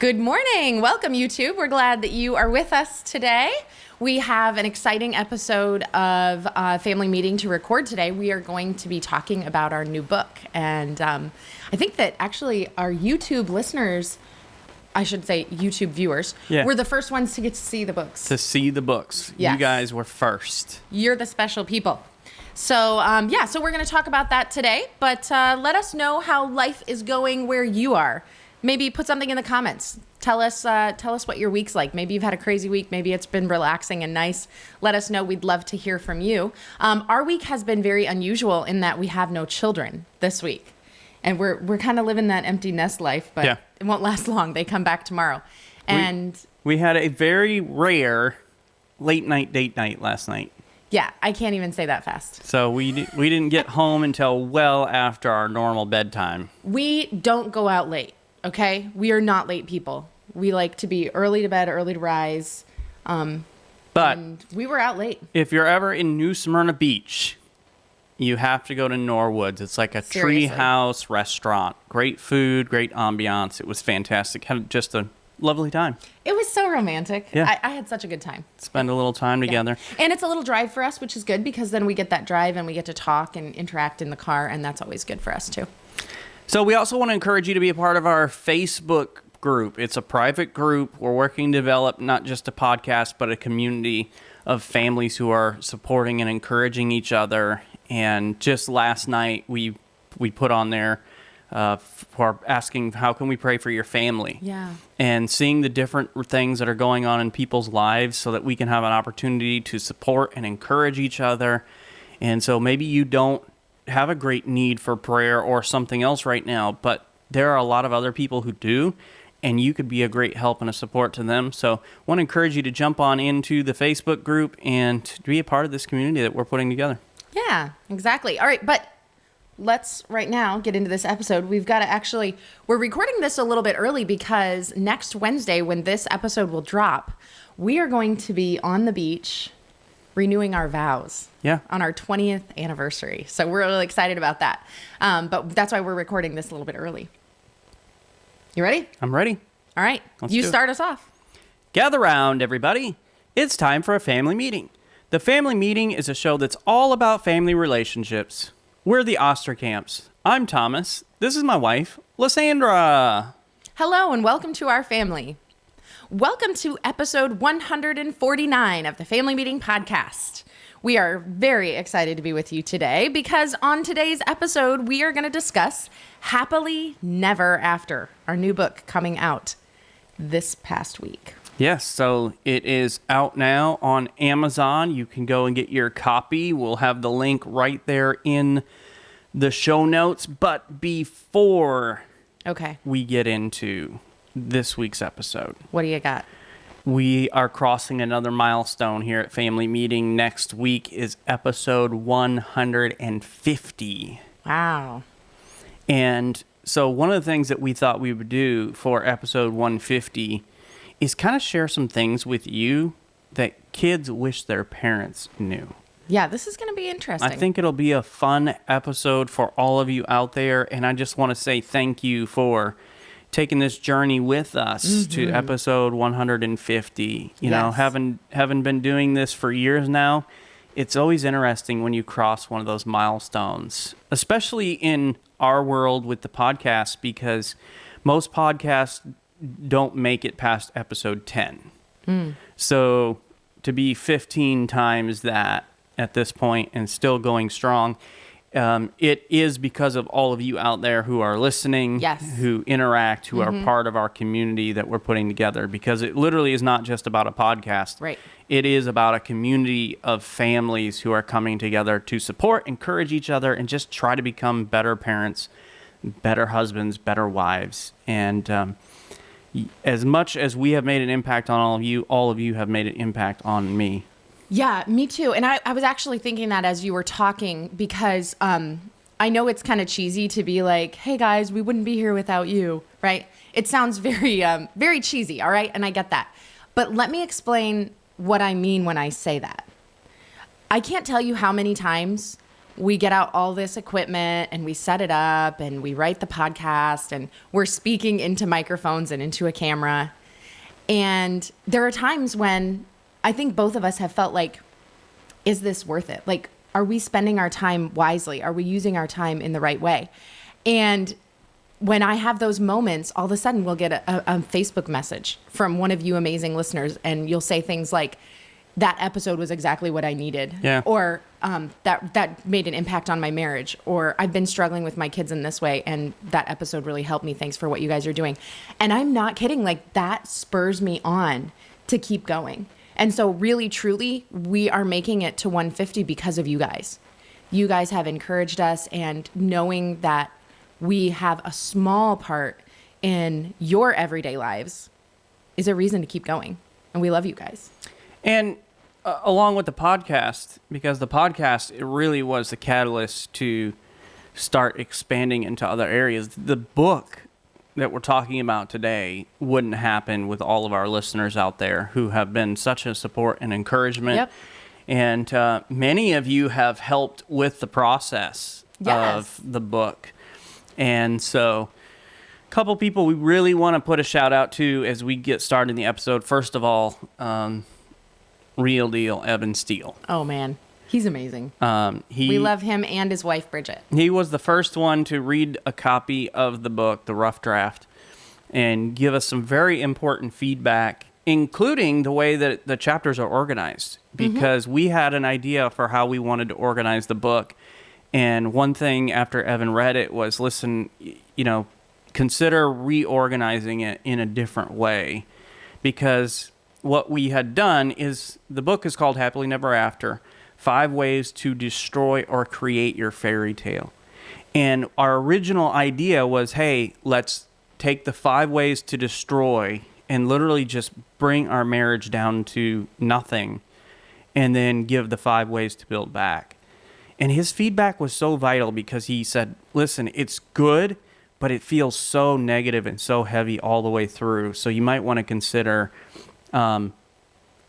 Good morning. Welcome, YouTube. We're glad that you are with us today. We have an exciting episode of Family Meeting to record today. We are going to be talking about our new book. And I think that actually our YouTube listeners, I should say YouTube viewers, were the first ones to get to see the books. To see the books. Yes. You guys were first. You're the special people. So, so we're going to talk about that today. But let us know how life is going where you are. Maybe put something in the comments. Tell us what your week's like. Maybe you've had a crazy week. Maybe it's been relaxing and nice. Let us know. We'd love to hear from you. Our week has been very unusual in that we have no children this week. And we're kind of living that empty nest life, but it won't last long. They come back tomorrow. And we had a very rare late night date night last night. Yeah, I can't even say that fast. So we didn't get home until well after our normal bedtime. We don't go out late. Okay, we are not late people. We like to be early to bed, early to rise. But and we were out late. If you're ever in New Smyrna Beach, you have to go to Norwood's. It's like a treehouse restaurant. Great food, great ambiance. It was fantastic. Had just a lovely time. It was so romantic. Yeah. I had such a good time. Spend a little time together. And it's a little drive for us, which is good because then we get that drive and we get to talk and interact in the car, and that's always good for us too. So we also want to encourage you to be a part of our Facebook group. It's a private group. We're working to develop not just a podcast, but a community of families who are supporting and encouraging each other. And just last night, we put on there for asking, how can we pray for your family? Yeah. And seeing the different things that are going on in people's lives so that we can have an opportunity to support and encourage each other. And so maybe you don't have a great need for prayer or something else right now, but there are a lot of other people who do, and you could be a great help and a support to them. So I want to encourage you to jump on into the Facebook group and to be a part of this community that we're putting together. Yeah, exactly. All right, but let's right now get into this episode. We've got to we're recording this a little bit early because next Wednesday when this episode will drop, we are going to be on the beach renewing our vows on our 20th anniversary. So we're really excited about that. But that's why we're recording this a little bit early. You ready? I'm ready. All right. You start us off. Gather round, everybody. It's time for a family meeting. The Family Meeting is a show that's all about family relationships. We're the Osterkamps. I'm Thomas. This is my wife, Lysandra. Hello and welcome to our family. Welcome to episode 149 of the Family Meeting Podcast. We are very excited to be with you today because on today's episode, we are going to discuss Happily Never After, our new book coming out this past week. Yes, so it is out now on Amazon. You can go and get your copy. We'll have the link right there in the show notes. But before we get into this week's episode, what do you got? We are crossing another milestone here at Family Meeting. Next week is episode 150. Wow. And so one of the things that we thought we would do for episode 150 is kind of share some things with you that kids wish their parents knew. Yeah, this is going to be interesting. I think it'll be a fun episode for all of you out there. And I just want to say thank you for taking this journey with us to episode 150. You know, having been doing this for years now, it's always interesting when you cross one of those milestones, especially in our world with the podcast, because most podcasts don't make it past episode 10. So to be 15 times that at this point and still going strong, it is because of all of you out there who are listening, who interact, who are part of our community that we're putting together, because it literally is not just about a podcast. Right. It is about a community of families who are coming together to support, encourage each other, and just try to become better parents, better husbands, better wives. And as much as we have made an impact on all of you have made an impact on me. Yeah, me too. And I was actually thinking that as you were talking, because I know it's kind of cheesy to be like, hey guys, we wouldn't be here without you, right? It sounds very, very cheesy, all right? And I get that. But let me explain what I mean when I say that. I can't tell you how many times we get out all this equipment and we set it up and we write the podcast and we're speaking into microphones and into a camera. And there are times when I think both of us have felt like, is this worth it? Like, are we spending our time wisely? Are we using our time in the right way? And when I have those moments, all of a sudden we'll get a Facebook message from one of you amazing listeners, and you'll say things like, that episode was exactly what I needed. Yeah. Or that made an impact on my marriage. Or I've been struggling with my kids in this way, and that episode really helped me. Thanks for what you guys are doing. And I'm not kidding. Like, that spurs me on to keep going. And so really, truly, we are making it to 150 because of you guys. You guys have encouraged us, and knowing that we have a small part in your everyday lives is a reason to keep going. And we love you guys. And along with the podcast, because the podcast, it really was the catalyst to start expanding into other areas. The book that we're talking about today wouldn't happen with all of our listeners out there who have been such a support and encouragement. Yep. And many of you have helped with the process of the book. And so a couple people we really want to put a shout out to as we get started in the episode. First of all, real deal Evan Steele. Oh, man. He's amazing. We We love him and his wife, Bridget. He was the first one to read a copy of the book, the rough draft, and give us some very important feedback, including the way that the chapters are organized, because we had an idea for how we wanted to organize the book. And one thing after Evan read it was, listen, consider reorganizing it in a different way, because what we had done is, the book is called Happily Never After, 5 Ways to Destroy or Create Your Fairy Tale. And our original idea was, hey, let's take the 5 ways to destroy and literally just bring our marriage down to nothing, and then give the 5 ways to build back. And his feedback was so vital, because he said, listen, it's good, but it feels so negative and so heavy all the way through. So you might want to consider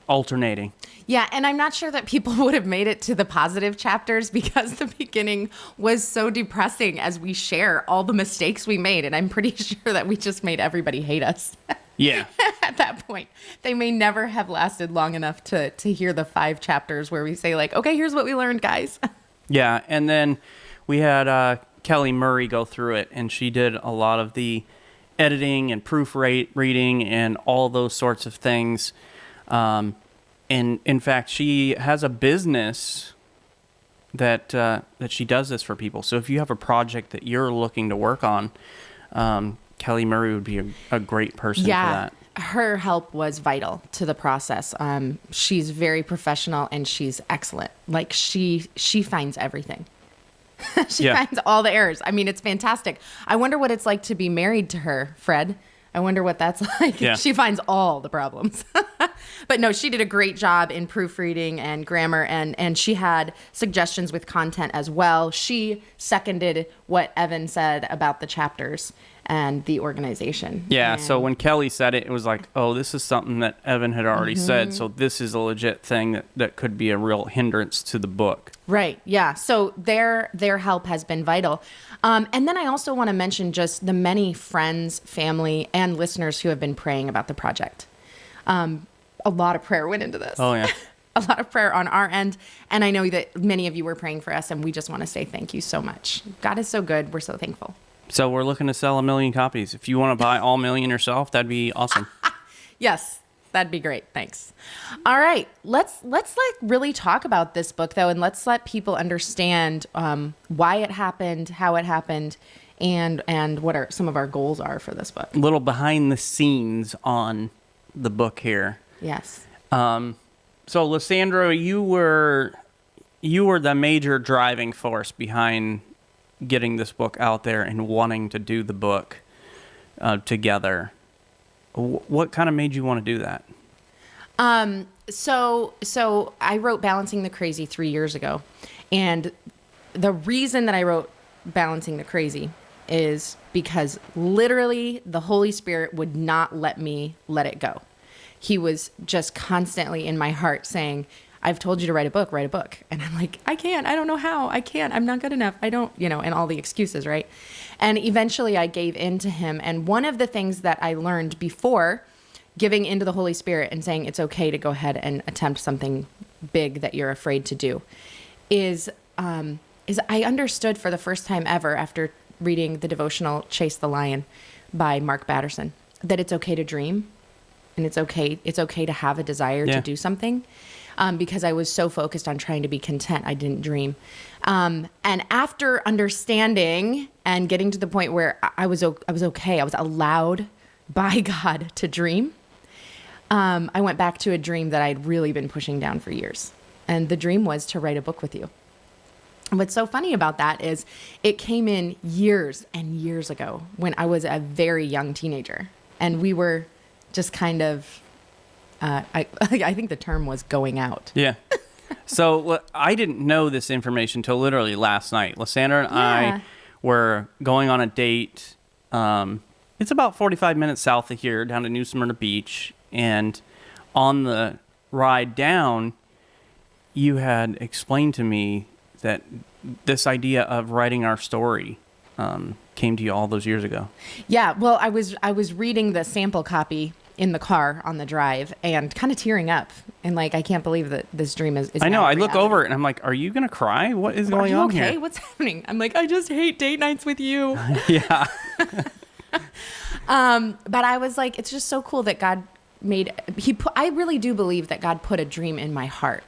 alternating. Yeah, and I'm not sure that people would have made it to the positive chapters, because the beginning was so depressing as we share all the mistakes we made. And I'm pretty sure that we just made everybody hate us. Yeah. At that point, they may never have lasted long enough to hear the 5 chapters where we say, like, okay, here's what we learned, guys. Yeah, and then we had Kelly Murray go through it, and she did a lot of the editing and proofreading and all those sorts of things. And in fact, she has a business that she does this for people. So if you have a project that you're looking to work on, Kelly Murray would be a great person for that. Her help was vital to the process. She's very professional, and she's excellent. Like, she finds everything. She finds all the errors. I mean, it's fantastic. I wonder what it's like to be married to her, Fred. I wonder what that's like. Yeah. She finds all the problems. But no, she did a great job in proofreading and grammar, and she had suggestions with content as well. She seconded what Evan said about the chapters and the organization. Yeah, and so when Kelly said it, it was like, oh, this is something that Evan had already said, so this is a legit thing that could be a real hindrance to the book. Right, yeah. So their help has been vital. And then I also want to mention just the many friends, family, and listeners who have been praying about the project. A lot of prayer went into this. Oh, yeah. A lot of prayer on our end. And I know that many of you were praying for us, and we just want to say thank you so much. God is so good. We're so thankful. So we're looking to sell 1 million copies. If you want to buy all 1 million yourself, that'd be awesome. Yes, that'd be great. Thanks. All right, let's really talk about this book, though, and let's let people understand why it happened, how it happened, and what some of our goals are for this book. A little behind the scenes on the book here. Yes. So Lysandra, you were the major driving force behind getting this book out there and wanting to do the book together. What kind of made you want to do that? So I wrote Balancing the Crazy 3 years ago. And the reason that I wrote Balancing the Crazy is because literally the Holy Spirit would not let me let it go. He was just constantly in my heart saying, I've told you to write a book, write a book. And I'm like, I can't, I don't know how, I can't, I'm not good enough. I don't, and all the excuses, right? And eventually I gave in to him. And one of the things that I learned before giving into the Holy Spirit and saying it's okay to go ahead and attempt something big that you're afraid to do is I understood for the first time ever after reading the devotional Chase the Lion by Mark Batterson that it's okay to dream and it's okay to have a desire to do something. Because I was so focused on trying to be content, I didn't dream. And after understanding and getting to the point where I was okay, I was allowed by God to dream, I went back to a dream that I'd really been pushing down for years. And the dream was to write a book with you. And what's so funny about that is it came in years and years ago when I was a very young teenager. And we were just kind of, I think the term was going out. Yeah. So I didn't know this information till literally last night. Lysandra and I were going on a date. It's about 45 minutes south of here, down to New Smyrna Beach. And on the ride down, you had explained to me that this idea of writing our story came to you all those years ago. Yeah. Well, I was reading the sample copy in the car on the drive and kind of tearing up and like, I can't believe that this dream is I know. now I reality. look over it and I'm like, are you going to cry? What is going on okay? here? What's happening? I'm like, I just hate date nights with you. Yeah. But I was like, it's just so cool that God I really do believe that God put a dream in my heart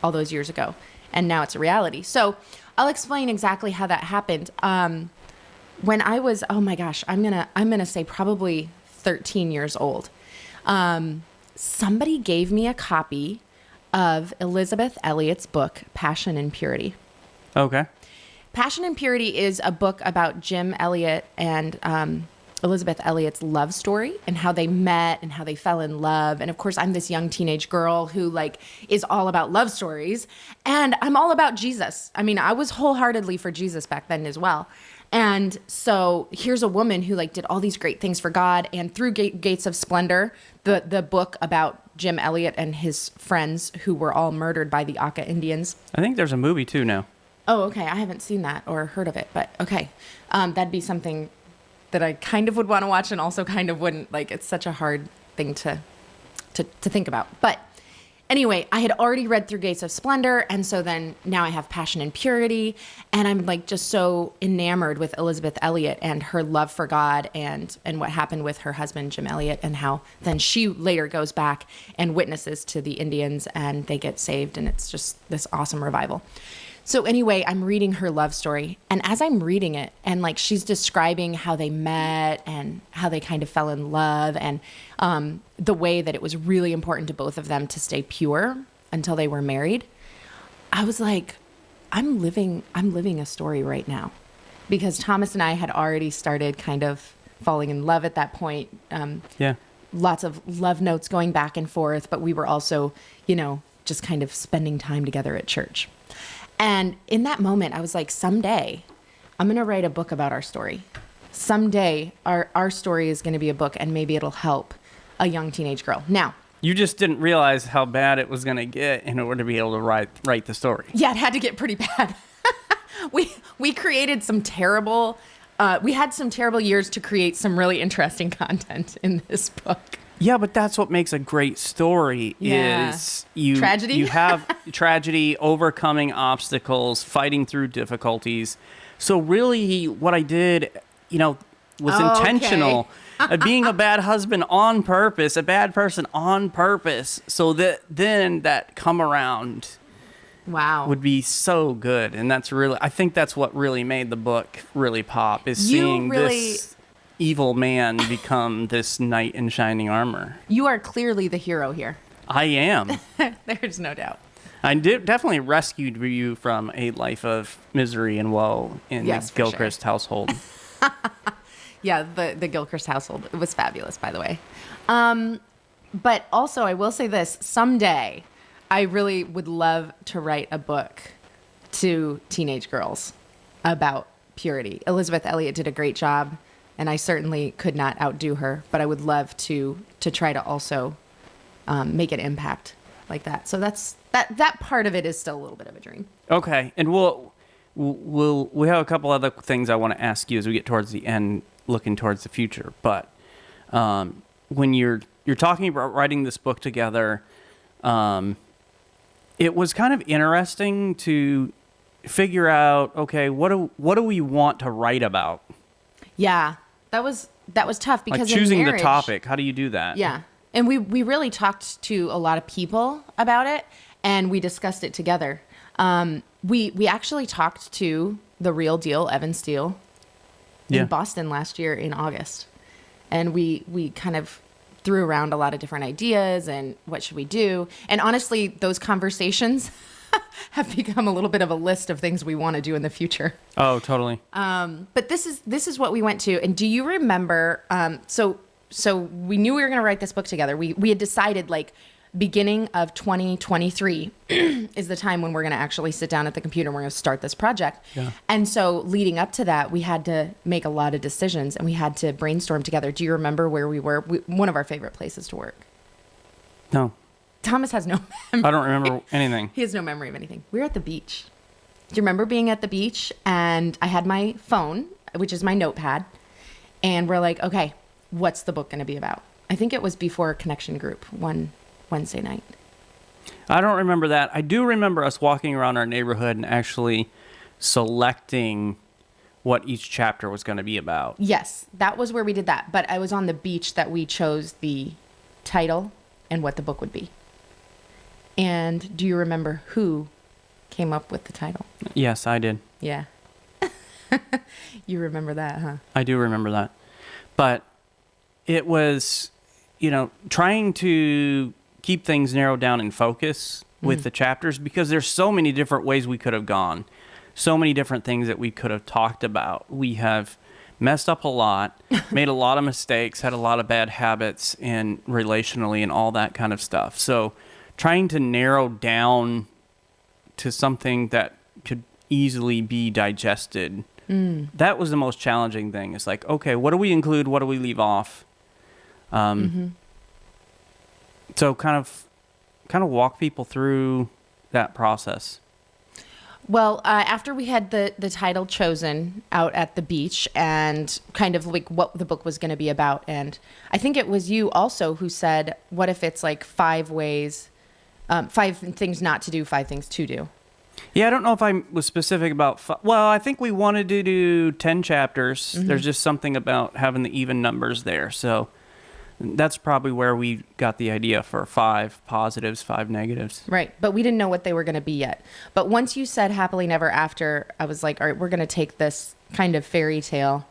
all those years ago. And now it's a reality. So I'll explain exactly how that happened. When I was, oh my gosh, I'm gonna say probably 13 years old. Somebody gave me a copy of Elizabeth Elliot's book, Passion and Purity. Okay. Passion and Purity is a book about Jim Elliot and Elizabeth Elliot's love story and how they met and how they fell in love. And of course, I'm this young teenage girl who like is all about love stories, and I'm all about Jesus. I mean, I was wholeheartedly for Jesus back then as well. And so here's a woman who like did all these great things for God, and through Gates of Splendor, the book about Jim Elliot and his friends who were all murdered by the Aka Indians. I think there's a movie too now. Oh, okay. I haven't seen that or heard of it, but okay. That'd be something that I kind of would want to watch and also kind of wouldn't. Like, it's such a hard thing to think about. But anyway, I had already read through Gates of Splendor, and so then now I have Passion and Purity, and I'm like just so enamored with Elizabeth Elliot and her love for God and what happened with her husband, Jim Elliot, and how then she later goes back and witnesses to the Indians and they get saved, and it's just this awesome revival. So anyway, I'm reading her love story, and as I'm reading it, and like she's describing how they met and how they kind of fell in love, and the way that it was really important to both of them to stay pure until they were married, I was like, I'm living a story right now, because Thomas and I had already started kind of falling in love at that point. Lots of love notes going back and forth, but we were also, just kind of spending time together at church. And in that moment, I was like, someday I'm going to write a book about our story. Someday our story is going to be a book, and maybe it'll help a young teenage girl. Now, you just didn't realize how bad it was going to get in order to be able to write the story. Yeah, it had to get pretty bad. We created some terrible, we had some terrible years to create some really interesting content in this book. Yeah, but that's what makes a great story is tragedy. You have tragedy, overcoming obstacles, fighting through difficulties. So really what I did, was intentional. Being a bad husband on purpose, a bad person on purpose, so that then that come around would be so good. And I think that's what really made the book really pop, is seeing this evil man become this knight in shining armor. You are clearly the hero here. I am. There's no doubt. I definitely rescued you from a life of misery and woe in the Gilchrist household. Yeah, the Gilchrist household. It was fabulous, by the way. But also, I will say this. Someday, I really would love to write a book to teenage girls about purity. Elizabeth Elliot did a great job, and I certainly could not outdo her, but I would love to try to also make an impact like that. So that part of it is still a little bit of a dream. Okay, and we have a couple other things I want to ask you as we get towards the end, looking towards the future. But when you're talking about writing this book together, it was kind of interesting to figure out, okay, what do we want to write about? Yeah, that was tough because like choosing in marriage, the topic. How do you do that? Yeah, and we really talked to a lot of people about it, and we discussed it together. We actually talked to the real deal, Evan Steele, in Boston last year in August. And we kind of threw around a lot of different ideas and what should we do. And honestly, those conversations have become a little bit of a list of things we want to do in the future. Oh, totally. But this is what we went to. And do you remember, so we knew we were going to write this book together. We had decided like beginning of 2023 is the time when we're going to actually sit down at the computer and we're going to start this project. Yeah. And so leading up to that, we had to make a lot of decisions and we had to brainstorm together. Do you remember where we were? One of our favorite places to work. No. Thomas has no memory. I don't remember anything. He has no memory of anything. We were at the beach. Do you remember being at the beach? And I had my phone, which is my notepad. And we're like, okay, what's the book going to be about? I think it was before Connection Group one Wednesday night. I don't remember that. I do remember us walking around our neighborhood and actually selecting what each chapter was going to be about. Yes, that was where we did that. But I was on the beach that we chose the title and what the book would be. And do you remember who came up with the title? Yes, I did. Yeah. You remember that, huh? I do remember that. But it was, trying to keep things narrowed down and focus with the chapters, because there's so many different ways we could have gone, so many different things that we could have talked about. We have messed up a lot, made a lot of mistakes, had a lot of bad habits and relationally and all that kind of stuff. So trying to narrow down to something that could easily be digested, that was the most challenging thing. It's like, okay, what do we include? What do we leave off? So kind of walk people through that process. Well, after we had the title chosen out at the beach and kind of like what the book was going to be about, and I think it was you also who said, what if it's like 5 ways, 5 things not to do, 5 things to do? Yeah, I don't know if I was specific about... Well, I think we wanted to do 10 chapters. There's just something about having the even numbers there, so... That's probably where we got the idea for 5 positives, 5 negatives. Right. But we didn't know what they were going to be yet. But once you said happily never after, I was like, all right, we're going to take this kind of fairy tale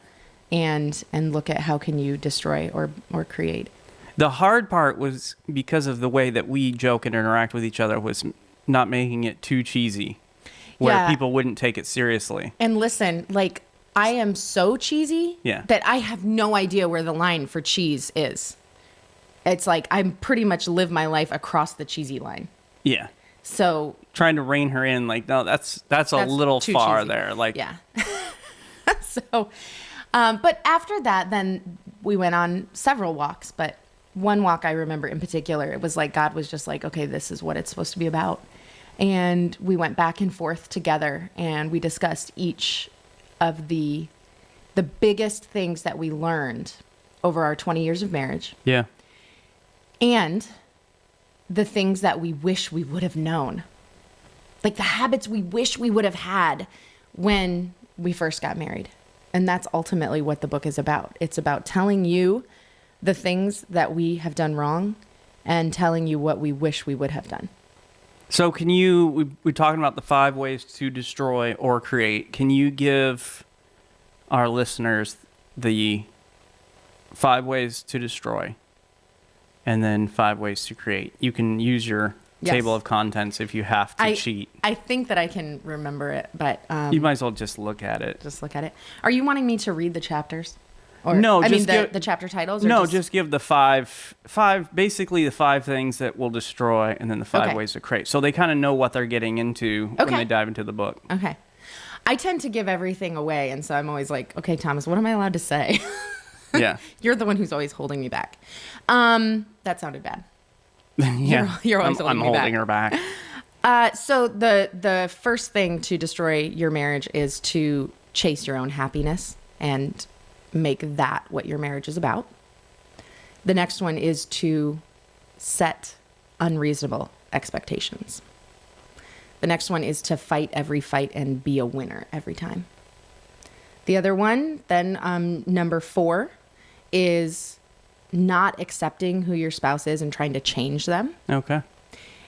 and look at how can you destroy or create. The hard part was because of the way that we joke and interact with each other was not making it too cheesy where people wouldn't take it seriously. And listen, like I am so cheesy that I have no idea where the line for cheese is. It's like I'm pretty much live my life across the cheesy line. Yeah. So trying to rein her in, like, no, that's a little far cheesy. There. Like, yeah. So, but after that, then we went on several walks. But one walk I remember in particular, it was like God was just like, okay, this is what it's supposed to be about. And we went back and forth together, and we discussed each of the biggest things that we learned over our 20 years of marriage. Yeah. And the things that we wish we would have known. Like the habits we wish we would have had when we first got married. And that's ultimately what the book is about. It's about telling you the things that we have done wrong and telling you what we wish we would have done. So we're talking about the 5 ways to destroy or create. Can you give our listeners the 5 ways to destroy and then 5 ways to create? You can use your table of contents if you have to cheat. I think that I can remember it, but... you might as well just look at it. Just look at it. Are you wanting me to read the chapters? Or, no, the chapter titles? Or no, just give the five, basically the 5 things that will destroy and then the 5 ways to create. So they kind of know what they're getting into when they dive into the book. Okay. I tend to give everything away, and so I'm always like, okay, Thomas, what am I allowed to say? Yeah. You're the one who's always holding me back. That sounded bad. Yeah. You're always I'm holding me holding back. her back. So the first thing to destroy your marriage is to chase your own happiness and make that what your marriage is about. The next one is to set unreasonable expectations. The next one is to fight every fight and be a winner every time. The other one, then number 4, is not accepting who your spouse is and trying to change them. Okay.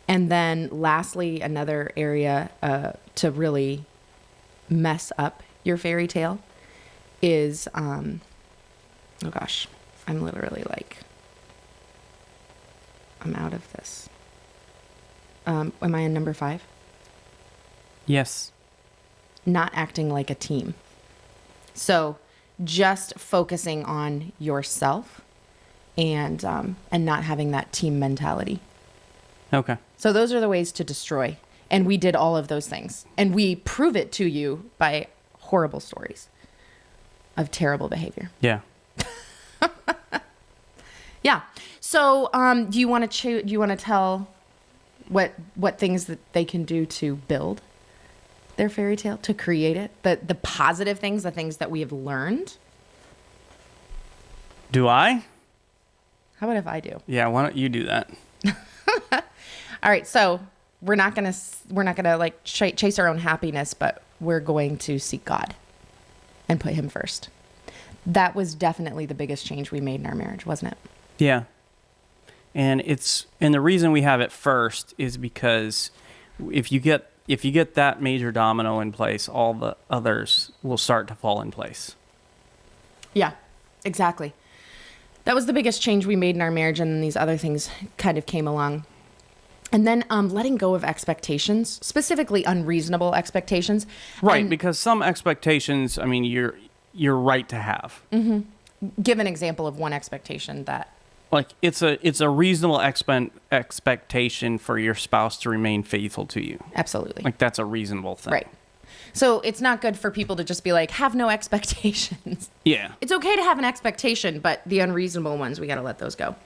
And then lastly, another area to really mess up your fairy tale is, oh gosh, I'm literally like, I'm out of this. Am I in number 5? Yes. Not acting like a team. So just focusing on yourself and not having that team mentality. Okay. So those are the ways to destroy. And we did all of those things. And we prove it to you by horrible stories of terrible behavior. Yeah. Yeah. So do you want to tell what things that they can do to build their fairy tale, to create it? The positive things, the things that we have learned? Do I? How about if I do? Yeah, why don't you do that? All right, so we're not gonna like chase our own happiness, but we're going to seek God and put Him first. That was definitely the biggest change we made in our marriage, wasn't it? Yeah. And the reason we have it first is because if you get that major domino in place, all the others will start to fall in place. Yeah, exactly. That was the biggest change we made in our marriage, and then these other things kind of came along. And then letting go of expectations, specifically unreasonable expectations. Right, and because some expectations, I mean, you're right to have. Mm-hmm. Give an example of one expectation that... Like, it's a reasonable expectation for your spouse to remain faithful to you. Absolutely. Like, that's a reasonable thing. Right. So it's not good for people to just be like, have no expectations. Yeah. It's okay to have an expectation, but the unreasonable ones, we got to let those go.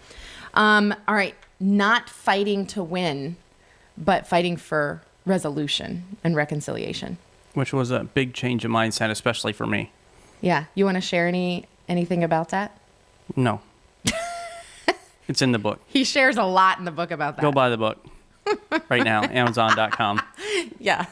All right. Not fighting to win, but fighting for resolution and reconciliation. Which was a big change in mindset, especially for me. Yeah. You want to share anything about that? No. It's in the book. He shares a lot in the book about that. Go buy the book right now, Amazon.com. Yeah.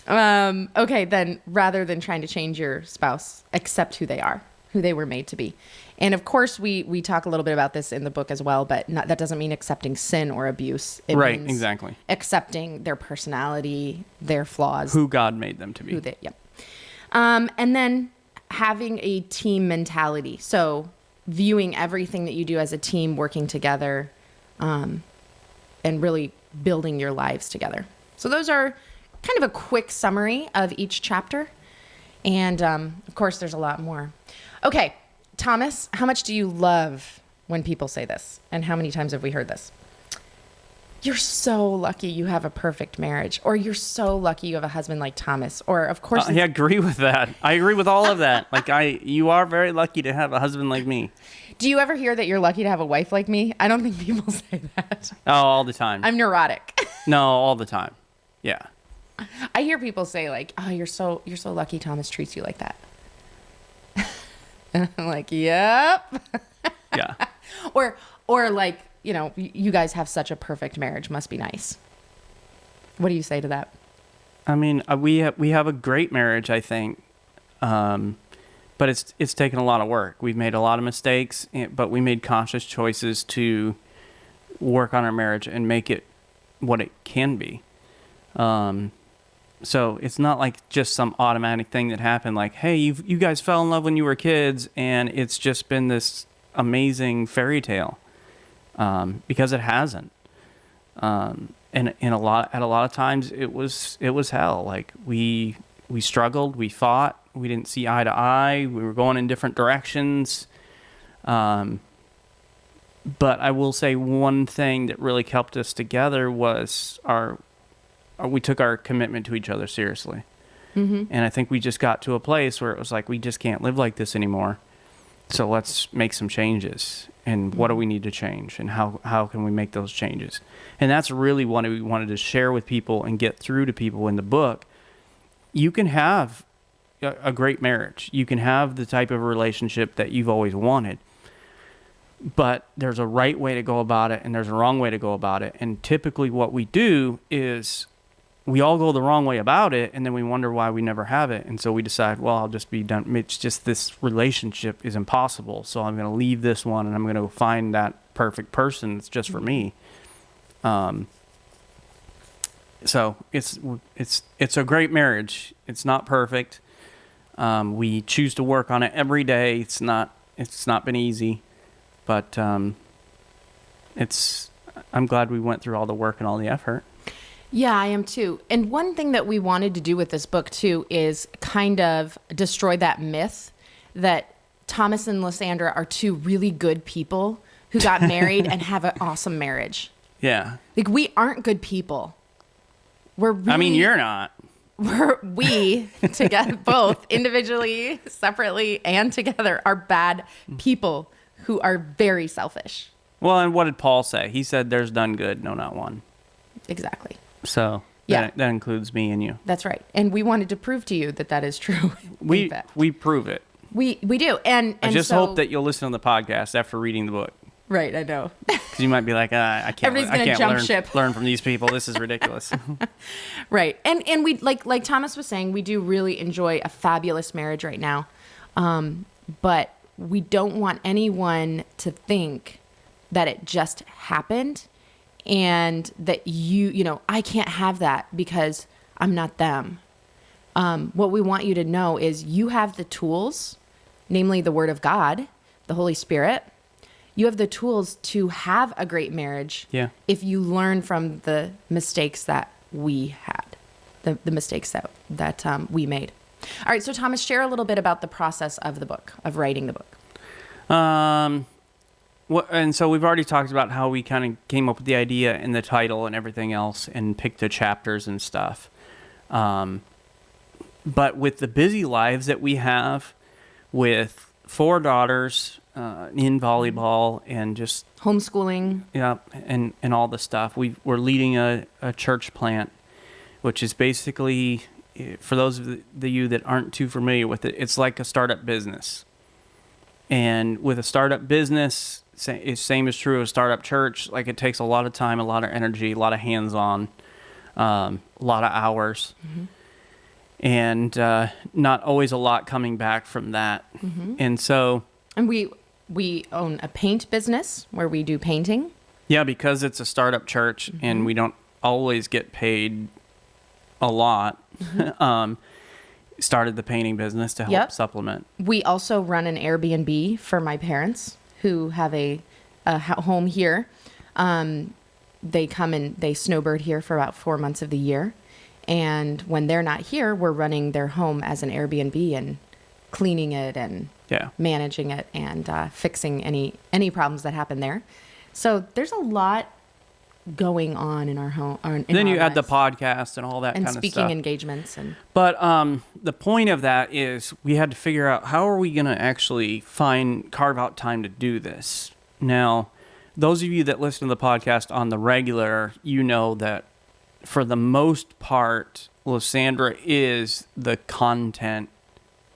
Okay, then rather than trying to change your spouse, accept who they are, who they were made to be. And of course, we talk a little bit about this in the book as well, but that doesn't mean accepting sin or abuse. It Right, means exactly. accepting their personality, their flaws. Who God made them to be. Yep. And then having a team mentality. So viewing everything that you do as a team, working together, and really building your lives together. So those are kind of a quick summary of each chapter. And of course, there's a lot more. Okay, Thomas, how much do you love when people say this? And how many times have we heard this? You're so lucky you have a perfect marriage. Or you're so lucky you have a husband like Thomas. Or of course... I agree with that. I agree with all of that. Like, you are very lucky to have a husband like me. Do you ever hear that you're lucky to have a wife like me? I don't think people say that. Oh, all the time. I'm neurotic. No, all the time. Yeah. I hear people say like, "Oh, you're so lucky Thomas treats you like that." And I'm like, "Yep." Yeah. or like, you know, you guys have such a perfect marriage, must be nice. What do you say to that? I mean, we have a great marriage, I think. But it's taken a lot of work. We've made a lot of mistakes, but we made conscious choices to work on our marriage and make it what it can be. So it's not like just some automatic thing that happened. Like, hey, you guys fell in love when you were kids, and it's just been this amazing fairy tale, because it hasn't. And at a lot of times it was hell. Like we struggled, we fought, we didn't see eye to eye, we were going in different directions. But I will say one thing that really kept us together was we took our commitment to each other seriously. Mm-hmm. And I think we just got to a place where it was like, we just can't live like this anymore. So let's make some changes. And what do we need to change? And how can we make those changes? And that's really what we wanted to share with people and get through to people in the book. You can have a great marriage. You can have the type of relationship that you've always wanted. But there's a right way to go about it, and there's a wrong way to go about it. And typically what we do is we all go the wrong way about it, and then we wonder why we never have it. And so we decide, well, I'll just be done. It's just this relationship is impossible, so I'm going to leave this one, and I'm going to find that perfect person that's just for me. So it's a great marriage. It's not perfect. We choose to work on it every day. It's not been easy. But I'm glad we went through all the work and all the effort. Yeah, I am too. And one thing that we wanted to do with this book too is kind of destroy that myth that Thomas and Lysandra are two really good people who got married and have an awesome marriage. Yeah. Like, we aren't good people. I mean, you're not. We together, both individually, separately, and together, are bad people who are very selfish. Well, and what did Paul say? He said, there's none good, no, not one. Exactly. So yeah, that includes me and you. That's right. And we wanted to prove to you that is true. We prove it. We do. And I just hope that you'll listen to the podcast after reading the book. Right, I know. Because you might be like, I can't learn from these people. This is ridiculous. Right. And we, like Thomas was saying, we do really enjoy a fabulous marriage right now. But we don't want anyone to think that it just happened and that I can't have that because I'm not them. What we want you to know is you have the tools, namely the Word of God, the Holy Spirit. You have the tools to have a great marriage if you learn from the mistakes that we had, the mistakes that we made. All right, so Thomas, share a little bit about the process of the book, of writing the book. And so we've already talked about how we kind of came up with the idea and the title and everything else and picked the chapters and stuff. But with the busy lives that we have with 4 daughters in volleyball and just homeschooling, and all the stuff, we're leading a church plant, which is basically, for those of you that aren't too familiar with it, it's like a startup business. And with a startup business, same is true of a startup church. Like, it takes a lot of time, a lot of energy, a lot of hands-on, a lot of hours, and not always a lot coming back from that. And so, and we own a paint business where we do painting. Yeah, because it's a startup church and we don't always get paid a lot. Started the painting business to help supplement. We also run an Airbnb for my parents who have a home here. They come and they snowbird here for about 4 months of the year. And when they're not here, we're running their home as an Airbnb and cleaning it and managing it and fixing any problems that happen there. So there's a lot going on in our home. Then you add the podcast and all that kind of stuff. And speaking engagements. But the point of that is we had to figure out how are we going to actually carve out time to do this. Now, those of you that listen to the podcast on the regular, you know that for the most part, Lysandra is the content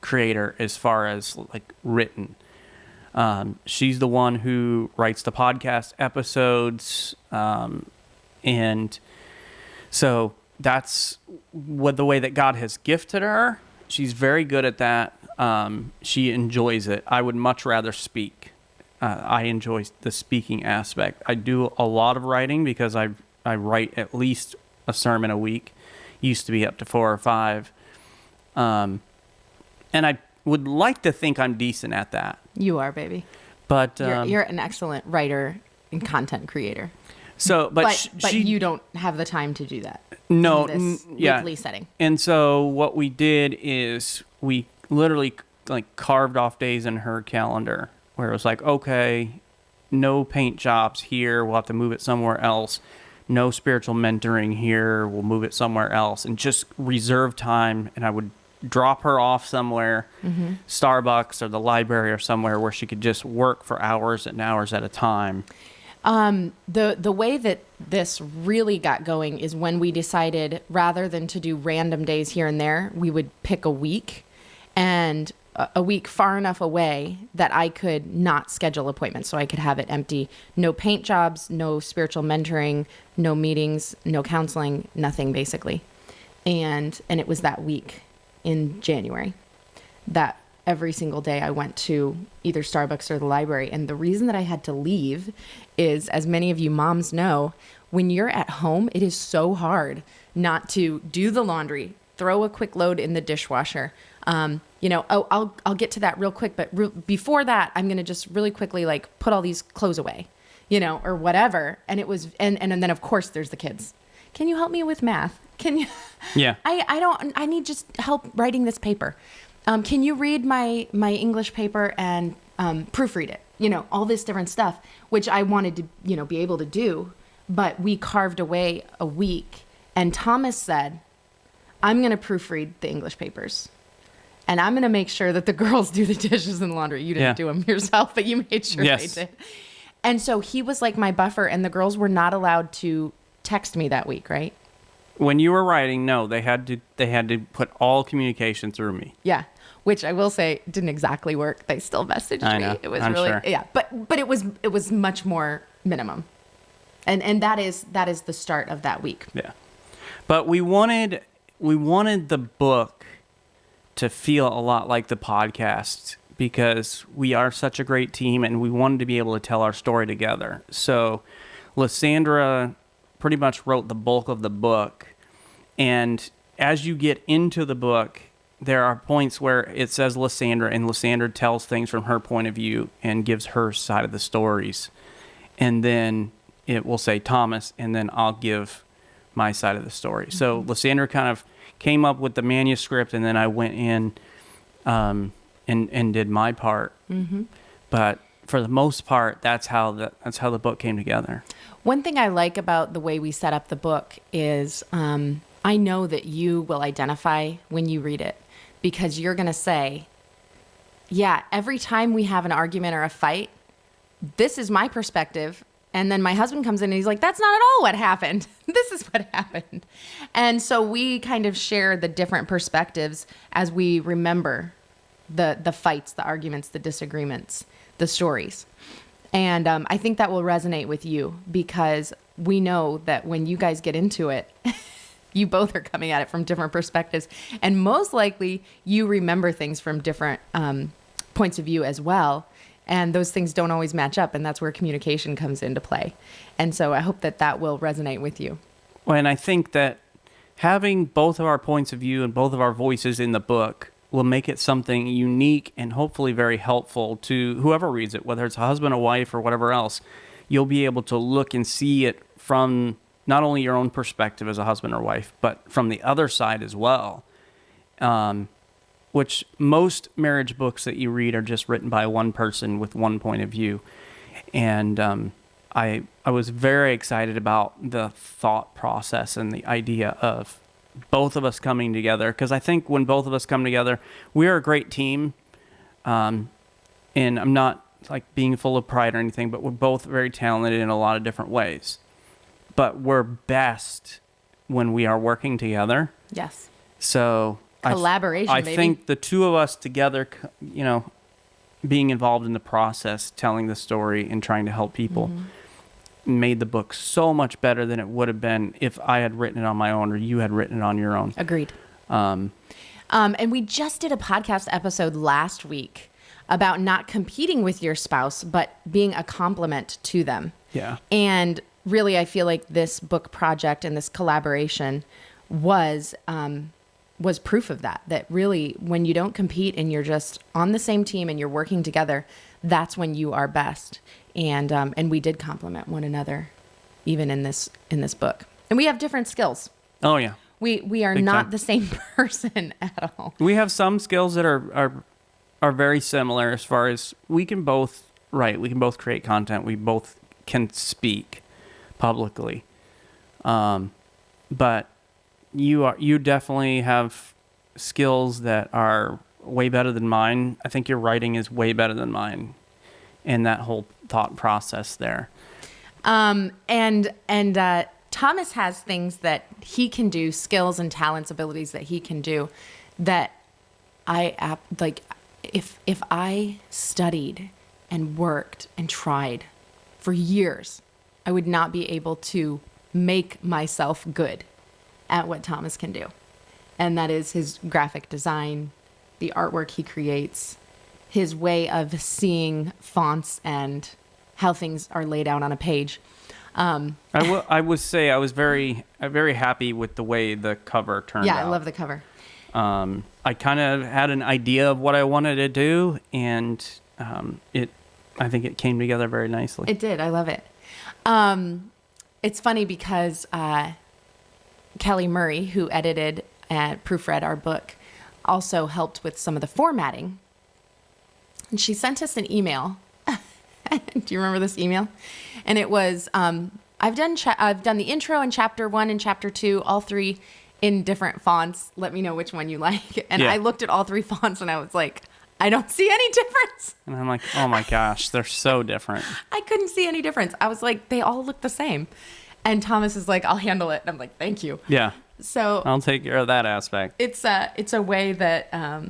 creator as far as like written. She's the one who writes the podcast episodes, and so that's the way that God has gifted her. She's very good at that. She enjoys it. I would much rather speak. I enjoy the speaking aspect. I do a lot of writing because I write at least a sermon a week. Used to be up to 4 or 5. And I would like to think I'm decent at that. You are, baby. But you're an excellent writer and content creator. So, but you don't have the time to do that. No, in this weekly setting. And so what we did is we literally like carved off days in her calendar where it was like, okay, no paint jobs here. We'll have to move it somewhere else. No spiritual mentoring here. We'll move it somewhere else, and just reserve time. And I would drop her off somewhere, Starbucks or the library or somewhere where she could just work for hours and hours at a time. The way that this really got going is when we decided, rather than to do random days here and there, we would pick a week, and a week far enough away that I could not schedule appointments, so I could have it empty. No paint jobs, no spiritual mentoring, no meetings, no counseling, nothing basically. And it was that week in January that every single day I went to either Starbucks or the library. And the reason that I had to leave is, as many of you moms know, when you're at home, it is so hard not to do the laundry, throw a quick load in the dishwasher. I'll get to that real quick, but before that, I'm going to just really quickly put all these clothes away, or whatever. And it was, and then of course there's the kids. Can you help me with math? Can you? Yeah. I need just help writing this paper. Can you read my English paper and proofread it? All this different stuff, which I wanted to, be able to do. But we carved away a week, and Thomas said, I'm going to proofread the English papers. And I'm going to make sure that the girls do the dishes and the laundry. You didn't do them yourself, but you made sure they did. And so he was like my buffer, and the girls were not allowed to text me that week, right? When you were writing, no, they had to put all communication through me. Yeah, which I will say didn't exactly work. They still messaged I me. know. It was I'm really sure. but it was much more minimum. And that is the start of that week. Yeah. But we wanted the book to feel a lot like the podcast because we are such a great team and we wanted to be able to tell our story together. So Lysandra pretty much wrote the bulk of the book. And as you get into the book, there are points where it says Lysandra, and Lysandra tells things from her point of view and gives her side of the stories. And then it will say Thomas, and then I'll give my side of the story. Mm-hmm. So Lysandra kind of came up with the manuscript, and then I went in and did my part. Mm-hmm. But for the most part, that's how the book came together. One thing I like about the way we set up the book is I know that you will identify when you read it, because you're going to say, yeah, every time we have an argument or a fight, this is my perspective. And then my husband comes in and he's like, that's not at all what happened. This is what happened. And so we kind of share the different perspectives as we remember the fights, the arguments, the disagreements, the stories. And I think that will resonate with you, because we know that when you guys get into it, you both are coming at it from different perspectives. And most likely you remember things from different points of view as well. And those things don't always match up. And that's where communication comes into play. And so I hope that will resonate with you. Well, and I think that having both of our points of view and both of our voices in the book will make it something unique and hopefully very helpful to whoever reads it, whether it's a husband, a wife, or whatever else. You'll be able to look and see it from not only your own perspective as a husband or wife, but from the other side as well. Which most marriage books that you read are just written by one person with one point of view. And I was very excited about the thought process and the idea of both of us coming together, because I think when both of us come together, we are a great team. And I'm not being full of pride or anything, but we're both very talented in a lot of different ways. But we're best when we are working together. Yes. So collaboration, I baby. think the two of us together, being involved in the process, telling the story and trying to help people, made the book so much better than it would have been if I had written it on my own or you had written it on your own. Agreed. And we just did a podcast episode last week about not competing with your spouse, but being a complement to them. Yeah. And really, I feel like this book project and this collaboration was proof of that really, when you don't compete and you're just on the same team and you're working together, that's when you are best. And we did complement one another, even in this book. And we have different skills. Oh yeah. We are Big not time. the same person at all. We have some skills that are very similar as far as we can both write, we can both create content, we both can speak publicly. But you definitely have skills that are way better than mine. I think your writing is way better than mine, and that whole thought process there. And Thomas has things that he can do, skills and talents, abilities that he can do that if I studied and worked and tried for years, I would not be able to make myself good at what Thomas can do. And that is his graphic design, the artwork he creates, his way of seeing fonts and how things are laid out on a page. I would say I was very happy with the way the cover turned out. Yeah, I love the cover. I kind of had an idea of what I wanted to do, and I think it came together very nicely. It did. I love it. It's funny because Kelly Murray, who edited and proofread our book, also helped with some of the formatting. And she sent us an email. Do you remember this email? And it was, I've done the intro and chapter 1 and chapter 2, all 3 in different fonts. Let me know which one you like. And Yeah. I looked at all 3 fonts and I was like, I don't see any difference. And I'm like, oh my gosh, they're so different. I couldn't see any difference. I was like, they all look the same. And Thomas is like, I'll handle it. And I'm like, thank you. Yeah. So I'll take care of that aspect. it's a way that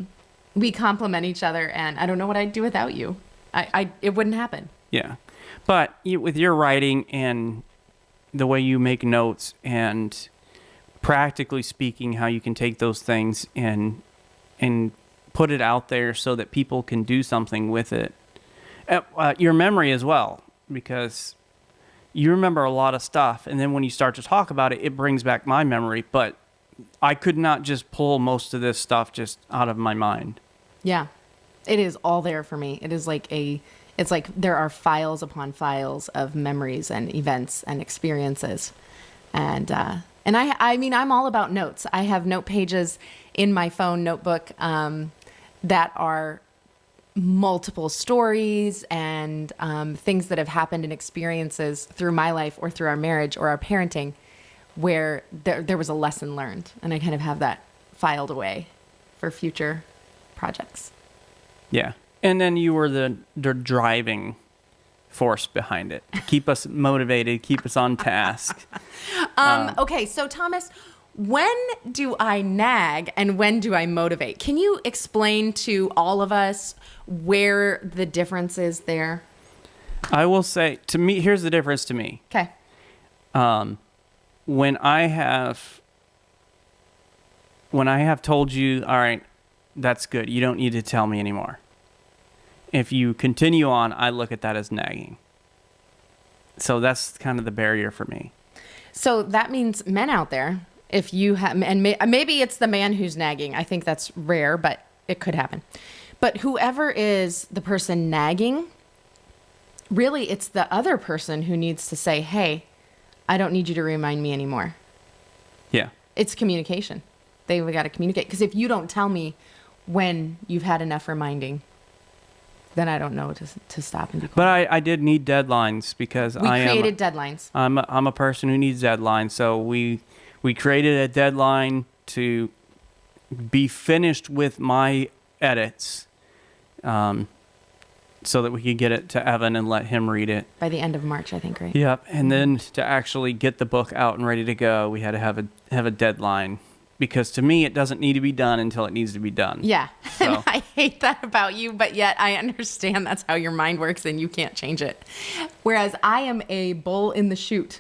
we complement each other. And I don't know what I'd do without you. It wouldn't happen. Yeah. But with your writing and the way you make notes and practically speaking, how you can take those things and put it out there so that people can do something with it. Your memory as well, because you remember a lot of stuff, and then when you start to talk about it, it brings back my memory, but I could not just pull most of this stuff just out of my mind. Yeah. It is all there for me. It is it's like there are files upon files of memories and events and experiences. And I mean, I'm all about notes. I have note pages in my phone notebook that are multiple stories and things that have happened and experiences through my life or through our marriage or our parenting where there was a lesson learned. And I kind of have that filed away for future projects. Yeah. And then you were the driving force behind it. Keep us motivated, keep us on task. Okay, so Thomas, when do I nag and when do I motivate? Can you explain to all of us where the difference is there? I will say, to me, here's the difference to me. Okay. When I have told you, all right, that's good, you don't need to tell me anymore. If you continue on, I look at that as nagging. So that's kind of the barrier for me. So that means men out there, if you have, and maybe it's the man who's nagging. I think that's rare, but it could happen. But whoever is the person nagging, really it's the other person who needs to say, hey, I don't need you to remind me anymore. Yeah. It's communication. They've got to communicate. Because if you don't tell me when you've had enough reminding, then I don't know to stop and be quiet. But I did need deadlines because we created deadlines. I'm a person who needs deadlines. So we created a deadline to be finished with my edits, so that we could get it to Evan and let him read it. By the end of March, I think, right? Yep. And then to actually get the book out and ready to go, we had to have a deadline. Because to me, it doesn't need to be done until it needs to be done. Yeah. So. And I hate that about you, but yet I understand that's how your mind works and you can't change it. Whereas I am a bull in the chute.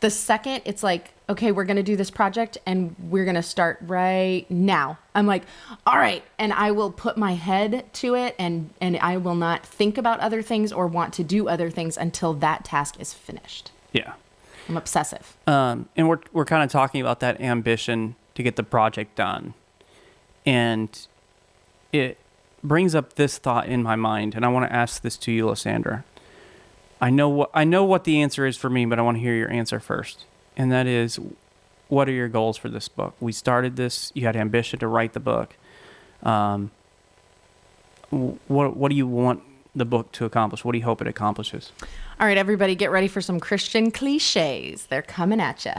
The second it's like, okay, we're going to do this project and we're going to start right now. I'm like, all right. And I will put my head to it and I will not think about other things or want to do other things until that task is finished. Yeah. I'm obsessive. And we're kind of talking about that ambition to get the project done. And it brings up this thought in my mind, and I want to ask this to you, Lysandra. I know what the answer is for me, but I want to hear your answer first. And that is, what are your goals for this book? We started this, you had ambition to write the book. What do you want the book to accomplish? What do you hope it accomplishes? All right, everybody, get ready for some Christian cliches. They're coming at you.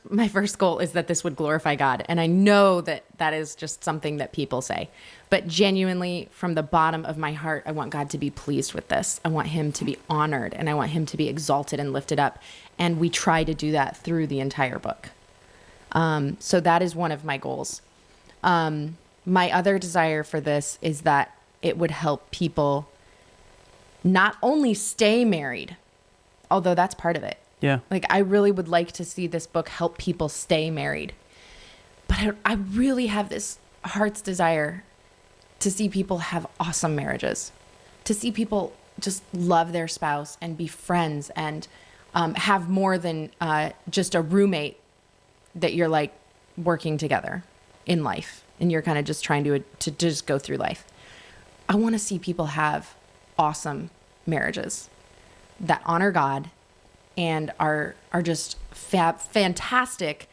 my first goal is that this would glorify God. And I know that that is just something that people say. But genuinely, from the bottom of my heart, I want God to be pleased with this. I want him to be honored, and I want him to be exalted and lifted up. And we try to do that through the entire book. So that is one of my goals. My other desire for this is that it would help people not only stay married, although that's part of it. Yeah. Like, I really would like to see this book help people stay married. But I really have this heart's desire to see people have awesome marriages, to see people just love their spouse and be friends and have more than just a roommate that you're like working together in life and you're kind of just trying to just go through life. I want to see people have awesome marriages that honor God and are just fantastic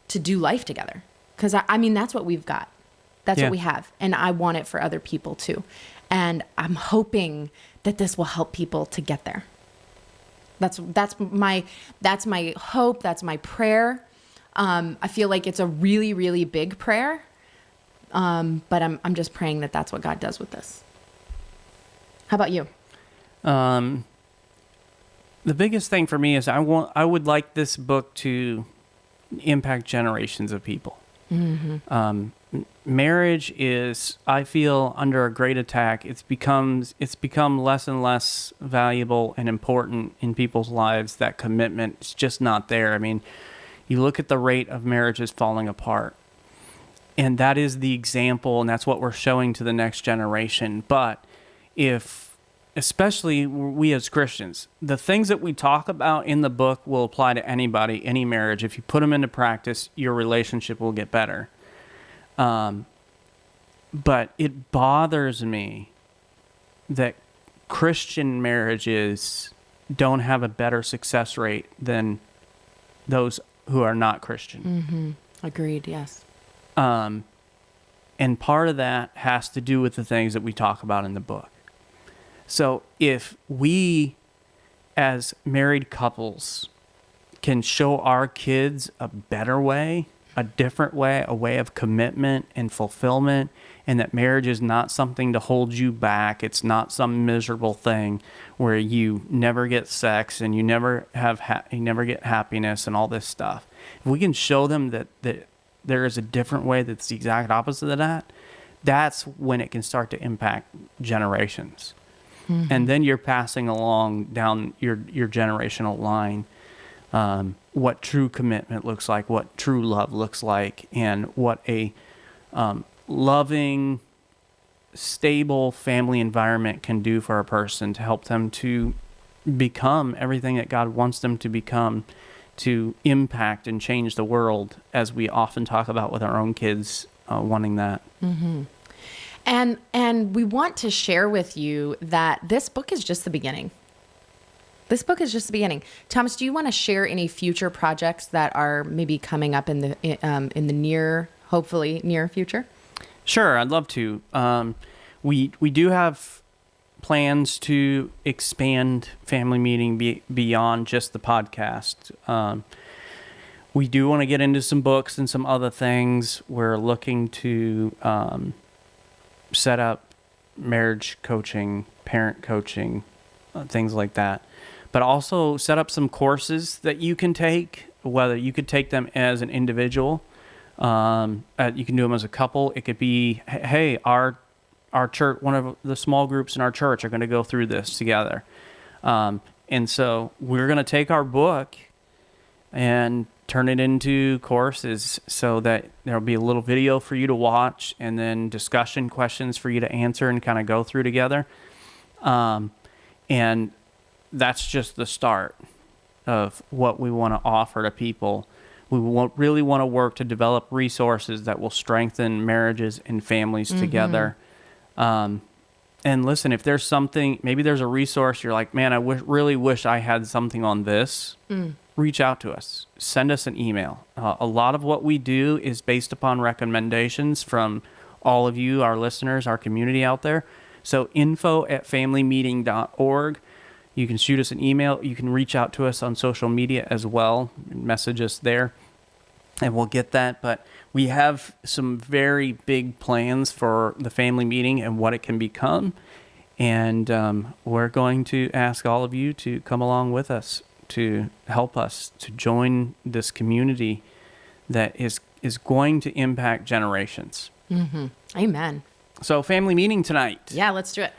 to do life together. Because I mean, that's what we've got. That's what we have. And I want it for other people too. And I'm hoping that this will help people to get there. That's my hope. That's my prayer. I feel like it's a really, really big prayer. But I'm just praying that that's what God does with this. How about you? The biggest thing for me is I would like this book to impact generations of people. Mm-hmm. Marriage is, I feel, under a great attack. It's become less and less valuable and important in people's lives. That commitment is just not there. I mean, you look at the rate of marriages falling apart, and that is the example, and that's what we're showing to the next generation. But especially we as Christians, the things that we talk about in the book will apply to anybody, any marriage. If you put them into practice, your relationship will get better. But it bothers me that Christian marriages don't have a better success rate than those who are not Christian. Mm-hmm. Agreed, yes. And part of that has to do with the things that we talk about in the book. So if we, as married couples, can show our kids a better way, a different way, a way of commitment and fulfillment, and that marriage is not something to hold you back. It's not some miserable thing where you never get sex and you never get happiness and all this stuff. If we can show them that there is a different way that's the exact opposite of that, that's when it can start to impact generations. Mm-hmm. And then you're passing along down your generational line what true commitment looks like, what true love looks like, and what a loving, stable family environment can do for a person to help them to become everything that God wants them to become, to impact and change the world, as we often talk about with our own kids wanting that. Mm-hmm. And we want to share with you that this book is just the beginning. This book is just the beginning. Thomas, do you want to share any future projects that are maybe coming up in the hopefully near future? Sure, I'd love to. We do have plans to expand Family Meeting beyond just the podcast. We do want to get into some books and some other things. We're looking to set up marriage coaching, parent coaching, things like that. But also set up some courses that you can take, whether you could take them as an individual. You can do them as a couple. It could be, hey, our church, one of the small groups in our church are going to go through this together. And so we're going to take our book and turn it into courses so that there'll be a little video for you to watch and then discussion questions for you to answer and kind of go through together. And that's just the start of what we want to offer to people. We really want to work to develop resources that will strengthen marriages and families together. And listen, if there's something, maybe there's a resource you're like, man, I really wish I had something on this, reach out to us. Send us an email. A lot of what we do is based upon recommendations from all of you, our listeners, our community out there. So info@familymeeting.org. You can shoot us an email. You can reach out to us on social media as well. Message us there, and we'll get that. But we have some very big plans for the family meeting and what it can become. And we're going to ask all of you to come along with us, to help us, to join this community that is going to impact generations. Mm-hmm. Amen. So family meeting tonight. Yeah, let's do it.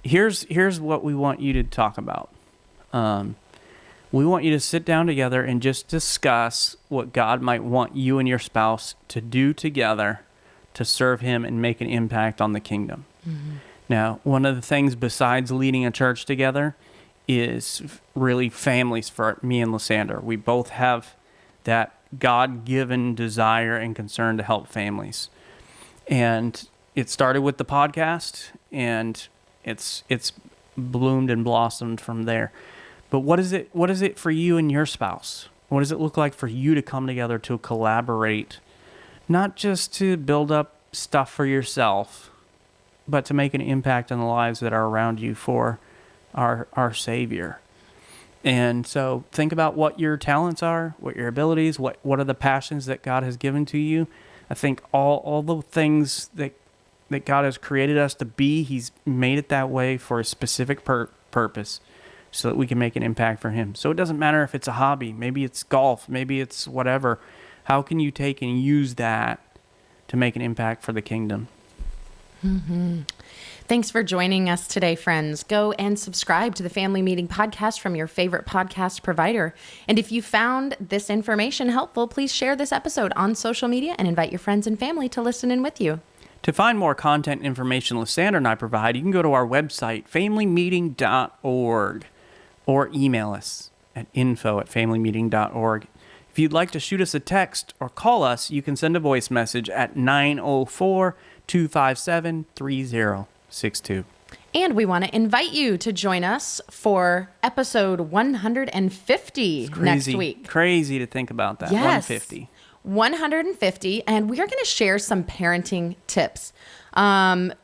Here's what we want you to talk about. We want you to sit down together and just discuss what God might want you and your spouse to do together to serve him and make an impact on the kingdom. Mm-hmm. Now, one of the things besides leading a church together is really families for me and Lysandra. We both have that God-given desire and concern to help families. And it started with the podcast, and it's bloomed and blossomed from there. But what is it for you and your spouse? What does it look like for you to come together to collaborate, not just to build up stuff for yourself, but to make an impact on the lives that are around you for our Savior? And so think about what your talents are, what your abilities, what are the passions that God has given to you. I think all the things that God has created us to be, he's made it that way for a specific purpose so that we can make an impact for him. So it doesn't matter if it's a hobby, maybe it's golf, maybe it's whatever. How can you take and use that to make an impact for the kingdom? Mm-hmm. Thanks for joining us today, friends. Go and subscribe to the Family Meeting Podcast from your favorite podcast provider. And if you found this information helpful, please share this episode on social media and invite your friends and family to listen in with you. To find more content information Lysandra and I provide, you can go to our website, familymeeting.org, or email us at info@familymeeting.org. If you'd like to shoot us a text or call us, you can send a voice message at 904-257-3062. And we want to invite you to join us for episode 150 next week. Crazy to think about that. Yes. 150. 150, and we are going to share some parenting tips.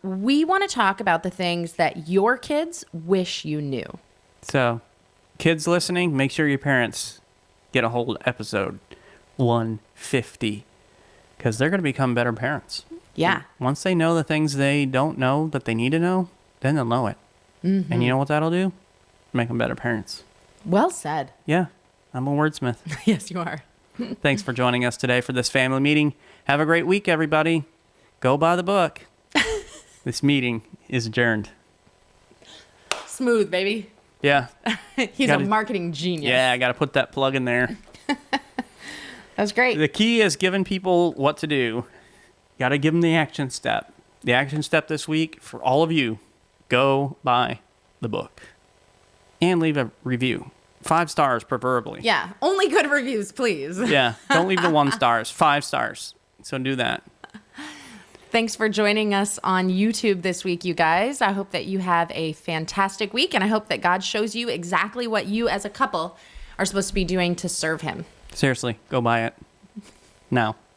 We want to talk about the things that your kids wish you knew. So, kids listening, make sure your parents get a hold of episode 150, because they're going to become better parents. Yeah. Once they know the things they don't know that they need to know, then they'll know it. Mm-hmm. And you know what that'll do? Make them better parents. Well said. Yeah, I'm a wordsmith. Yes, you are. Thanks for joining us today for this family meeting. Have a great week, everybody. Go buy the book. This meeting is adjourned. Smooth, baby. Yeah. He's a marketing genius. Yeah, I got to put that plug in there. That's great. The key is giving people what to do. Got to give them the action step. The action step this week for all of you, go buy the book and leave a review. 5 stars, preferably. Yeah, only good reviews, please. Yeah, don't leave the 1 stars. 5 stars. So do that. Thanks for joining us on YouTube this week, you guys. I hope that you have a fantastic week, and I hope that God shows you exactly what you as a couple are supposed to be doing to serve him. Seriously, go buy it now.